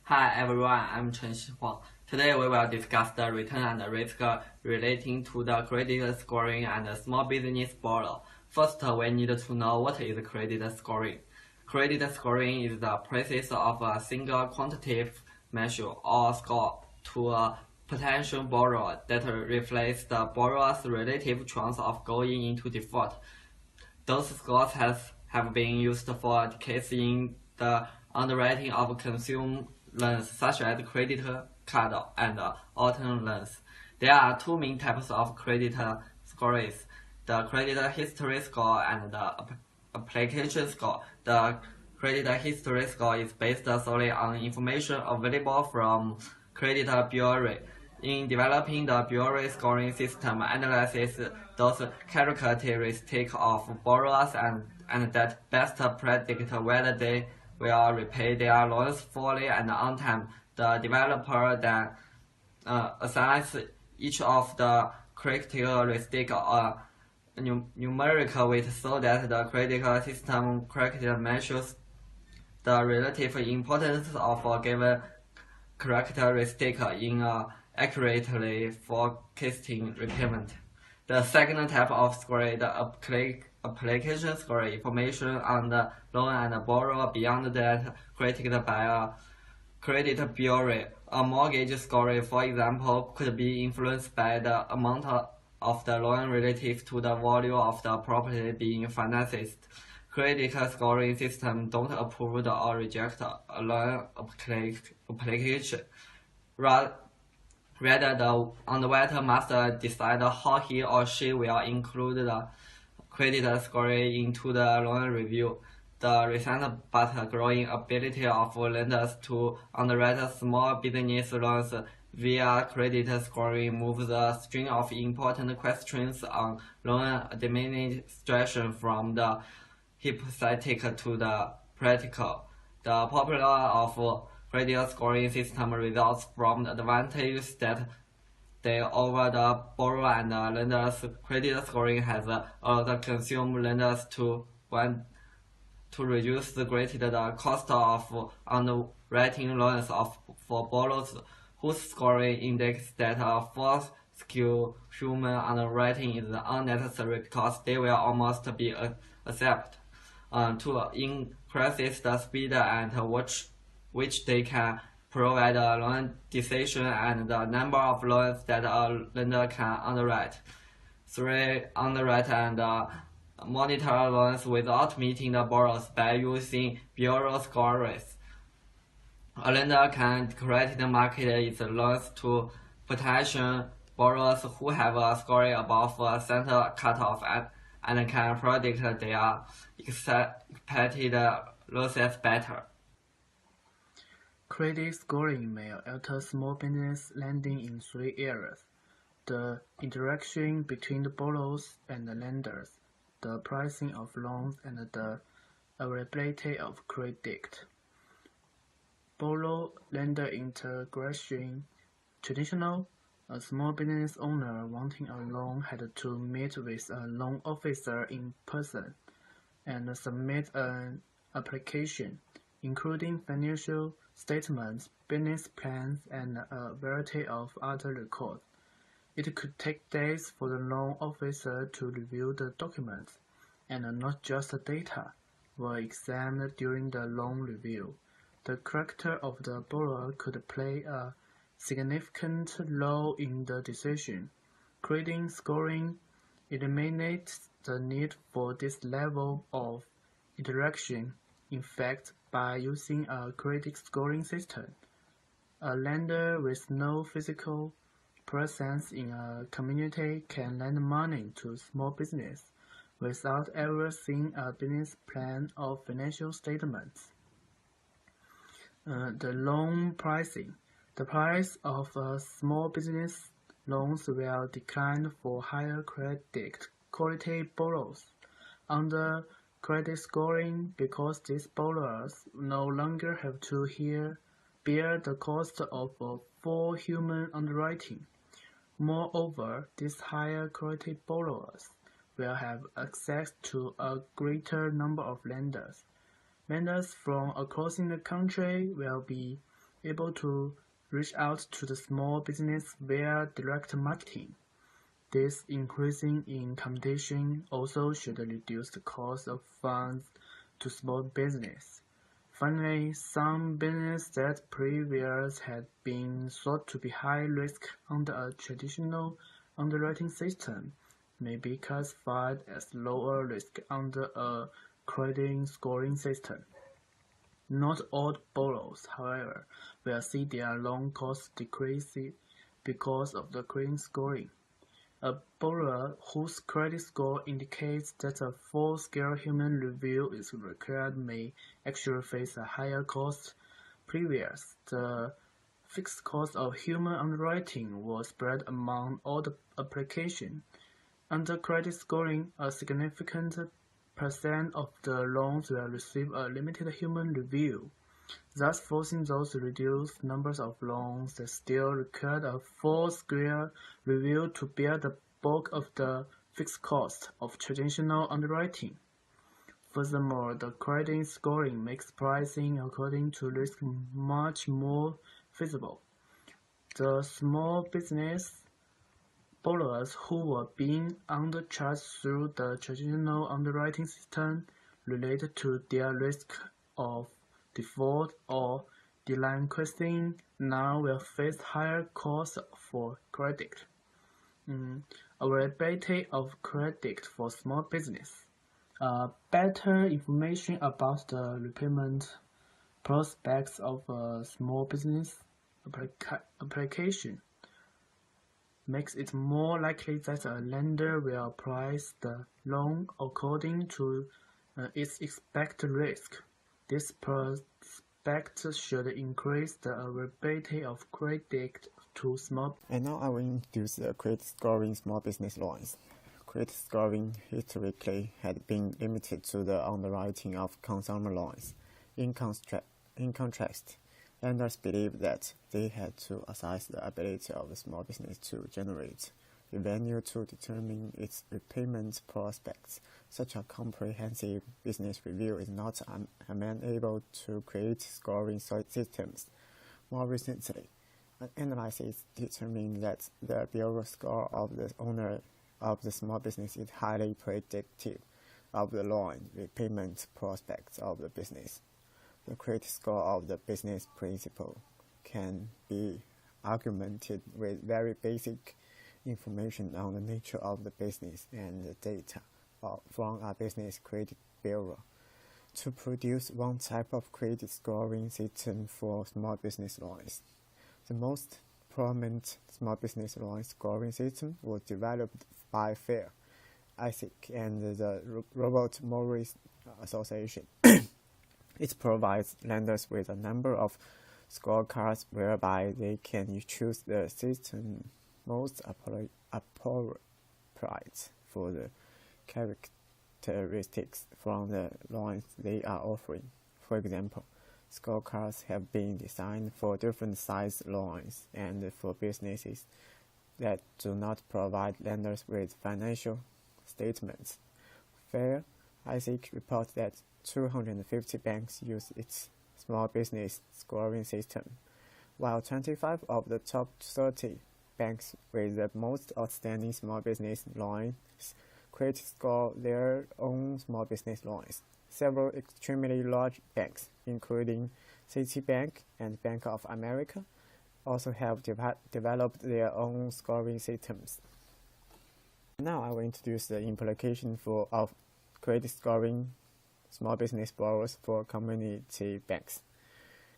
Hi everyone, I'm Chenxi Huang. Today we will discuss the return and risk relating to the credit scoring and small business borrow. First, we need to know what is credit scoring. Credit scoring is the process of a single quantitative measure or score to a potential borrower that reflects the borrower's relative chance of going into default. Those scores have been used for decades in the underwriting of consumer loans such as credit card and auto loans. There are two main types of credit scores: the credit history score and the application score. The credit history score is based solely on information available from credit bureau. In developing the bureau scoring system analyzes those characteristics of borrowers and that best predict whether they will repay their loans fully and on time. The developer then assigns each of the characteristics a numerical weight so that the credit system correctly measures the relative importance of a given characteristic in accurately forecasting repayment. The second type of score is the application score, information on the loan and borrower beyond that created by a credit bureau. A mortgage score, for example, could be influenced by the amount of the loan relative to the value of the property being financed. Credit scoring systems don't approve or reject a loan application. Rather, the underwriter must decide how he or she will include the credit scoring into the loan review. The recent but growing ability of lenders to underwrite small business loans via credit scoring moves a string of important questions on loan administration from the hypothetical to the practical. The popular of credit scoring system results from the advantages that they over the borrower and lenders. Credit scoring has allowed consumer lenders to reduce greatly the cost of underwriting loans for borrowers whose scoring indicates that a full-scale human underwriting is unnecessary because they will almost be accepted. To increase the speed and which they can provide a loan decision and the number of loans that a lender can underwrite. 3. Underwrite and monitor loans without meeting the borrowers by using bureau scores. A lender can correctly market its loans to potential borrowers who have a score above a center cutoff and can predict their expected losses better. Credit scoring may alter small business lending in three areas: the interaction between the borrowers and the lenders, the pricing of loans, and the availability of credit. Borrower-lender integration. Traditional, a small business owner wanting a loan had to meet with a loan officer in person and submit an application, including financial statements, business plans, and a variety of other records. It could take days for the loan officer to review the documents, and not just the data were examined during the loan review. The character of the borrower could play a significant role in the decision. Credit scoring eliminates the need for this level of interaction. In fact, by using a credit scoring system, a lender with no physical presence in a community can lend money to small business without ever seeing a business plan or financial statements. The loan pricing. The price of small business loans will decline for higher credit quality borrowers under credit scoring because these borrowers no longer have to bear the cost of full human underwriting. Moreover, these higher quality borrowers will have access to a greater number of lenders. Lenders from across the country will be able to reach out to the small business via direct marketing. This increasing in competition also should reduce the cost of funds to small business. Finally, some businesses that previously had been thought to be high risk under a traditional underwriting system may be classified as lower risk under a credit scoring system. Not all borrowers, however, will see their loan costs decrease because of the credit scoring. A borrower whose credit score indicates that a full-scale human review is required may actually face a higher cost. Previous, the fixed cost of human underwriting was spread among all the applications. Under credit scoring, a significant percent of the loans will receive a limited human review, thus forcing those reduced numbers of loans that still required a full-scale review to bear the bulk of the fixed cost of traditional underwriting. Furthermore, the credit scoring makes pricing according to risk much more feasible. The small business borrowers who were being undercharged through the traditional underwriting system related to their risk of default or delinquency now will face higher costs for credit. Availability of credit for small business. Better information about the repayment prospects of a small business application makes it more likely that a lender will price the loan according to its expected risk. This prospect should increase the availability of credit to small. And now I will introduce the credit scoring small business loans. Credit scoring historically had been limited to the underwriting of consumer loans. In contrast, lenders believed that they had to assess the ability of the small business to generate revenue to determine its repayment prospects. Such a comprehensive business review is not amenable to credit scoring systems. More recently, an analysis determined that the bureau score of the owner of the small business is highly predictive of the loan repayment prospects of the business. The credit score of the business principal can be augmented with very basic information on the nature of the business and the data from a business credit bureau to produce one type of credit scoring system for small business loans. The most prominent small business loan scoring system was developed by FAIR, ISIC, and the Robert Morris Association. It provides lenders with a number of scorecards whereby they can choose the system most appropriate for the characteristics from the loans they are offering. For example, scorecards have been designed for different size loans and for businesses that do not provide lenders with financial statements. FAIR ISIC reports that 250 banks use its small business scoring system, while 25 of the top 30 banks with the most outstanding small business loans credit score their own small business loans. Several extremely large banks, including Citibank and Bank of America, also have developed their own scoring systems. Now I will introduce the implication of credit scoring small business borrowers for community banks.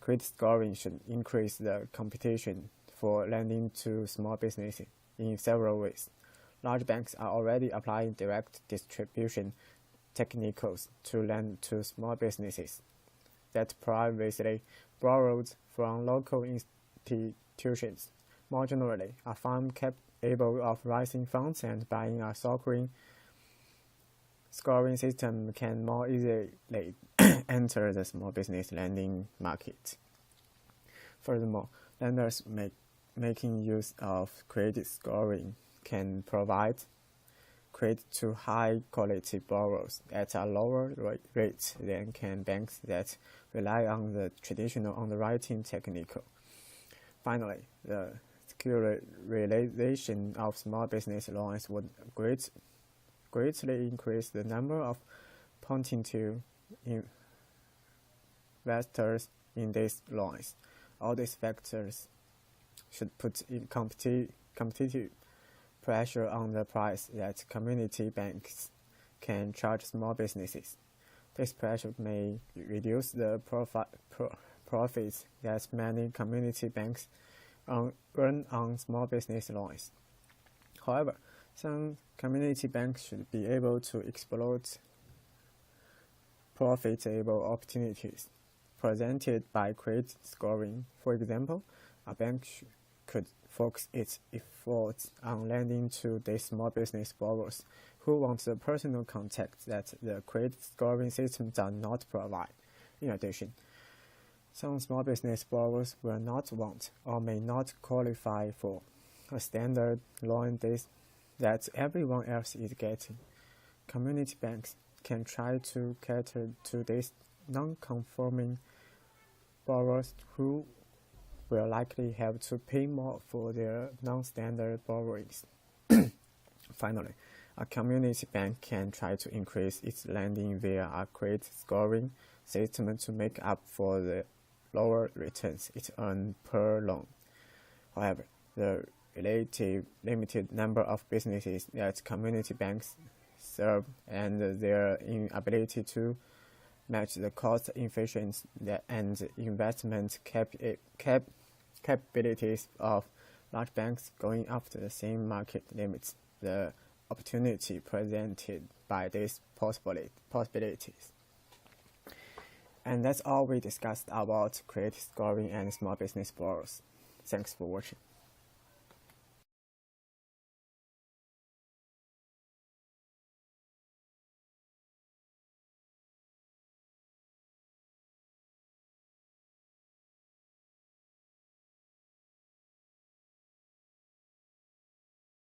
Credit scoring should increase the competition for lending to small businesses in several ways. Large banks are already applying direct distribution techniques to lend to small businesses that previously borrowed from local institutions. More generally, a firm capable of raising funds and buying a scoring system can more easily enter the small business lending market. Furthermore, lenders making use of credit scoring can provide credit to high-quality borrowers at a lower rate than can banks that rely on the traditional underwriting technique. Finally, the securitization of small business loans would greatly increase the number of potential investors in these loans. All these factors should put in competitive pressure on the price that community banks can charge small businesses. This pressure may reduce the profits that many community banks earn on small business loans. However, some community banks should be able to exploit profitable opportunities presented by credit scoring. For example, a bank could focus its efforts on lending to these small business borrowers who want the personal contact that the credit scoring system does not provide. In addition, some small business borrowers will not want or may not qualify for a standard loan that everyone else is getting. Community banks can try to cater to these non-conforming borrowers who will likely have to pay more for their non-standard borrowings. Finally, a community bank can try to increase its lending via a credit scoring system to make up for the lower returns it earns per loan. However, the relative limited number of businesses that community banks serve and their inability to match the cost efficiency and investment capabilities of large banks going after the same market limits the opportunity presented by these possibilities. And that's all we discussed about credit scoring and small business borrowers. Thanks for watching.